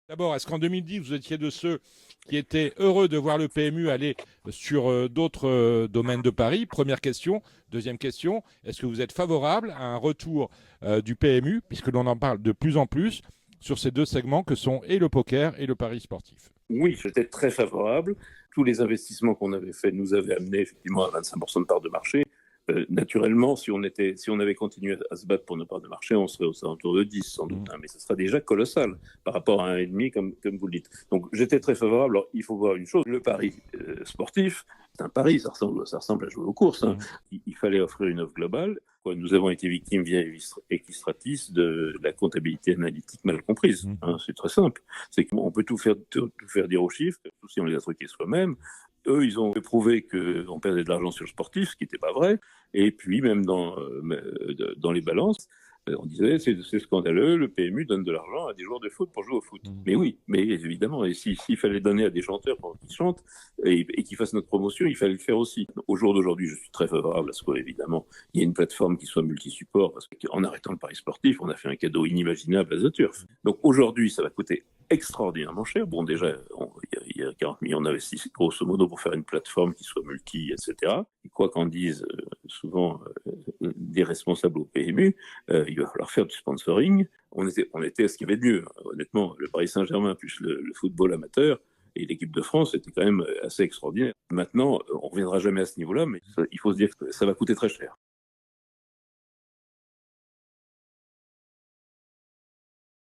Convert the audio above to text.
D'abord, est-ce qu'en 2010, vous étiez de ceux qui étaient heureux de voir le PMU aller sur d'autres domaines de Paris? Première question. Deuxième question, est-ce que vous êtes favorable à un retour du PMU, puisque l'on en parle de plus en plus, sur ces deux segments que sont et le poker et le pari sportif? Oui, j'étais très favorable. Tous les investissements qu'on avait faits nous avaient amené effectivement à 25% de part de marché. Naturellement, si on avait continué à se battre pour nos parts de marché, on serait aux alentours de 10 sans doute, Mmh. hein, mais ce sera déjà colossal par rapport à 1,5 comme vous le dites. Donc j'étais très favorable. Alors il faut voir une chose, le pari sportif, c'est un pari, ça ressemble à jouer aux courses, hein. Mmh. Il fallait offrir une offre globale. Nous avons été victimes via Equistratis de la comptabilité analytique mal comprise, Mmh. hein, c'est très simple. C'est qu'on peut tout faire dire aux chiffres, surtout si on les a truqués soi-même. Eux, ils ont prouvé qu'on perdait de l'argent sur le sportif, ce qui n'était pas vrai. Et puis, même dans les balances, on disait c'est scandaleux, le PMU donne de l'argent à des joueurs de foot pour jouer au foot. Mmh. Mais oui, mais évidemment, et s'il fallait donner à des chanteurs pour qu'ils chantent et qu'ils fassent notre promotion, il fallait le faire aussi. Au jour d'aujourd'hui, je suis très favorable à ce qu'évidemment, il y ait une plateforme qui soit multi-support, parce qu'en arrêtant le pari sportif, on a fait un cadeau inimaginable à The Turf. Donc aujourd'hui, ça va coûter extraordinairement cher. Bon, déjà, il y a 40 millions d'investissements, grosso modo, pour faire une plateforme qui soit multi, etc. Et quoi qu'en disent souvent des responsables au PMU, il va falloir faire du sponsoring. On était à ce qu'il y avait de mieux. Honnêtement, le Paris Saint-Germain plus le football amateur et l'équipe de France, c'était quand même assez extraordinaire. Maintenant, on ne reviendra jamais à ce niveau-là, mais il faut se dire que ça va coûter très cher.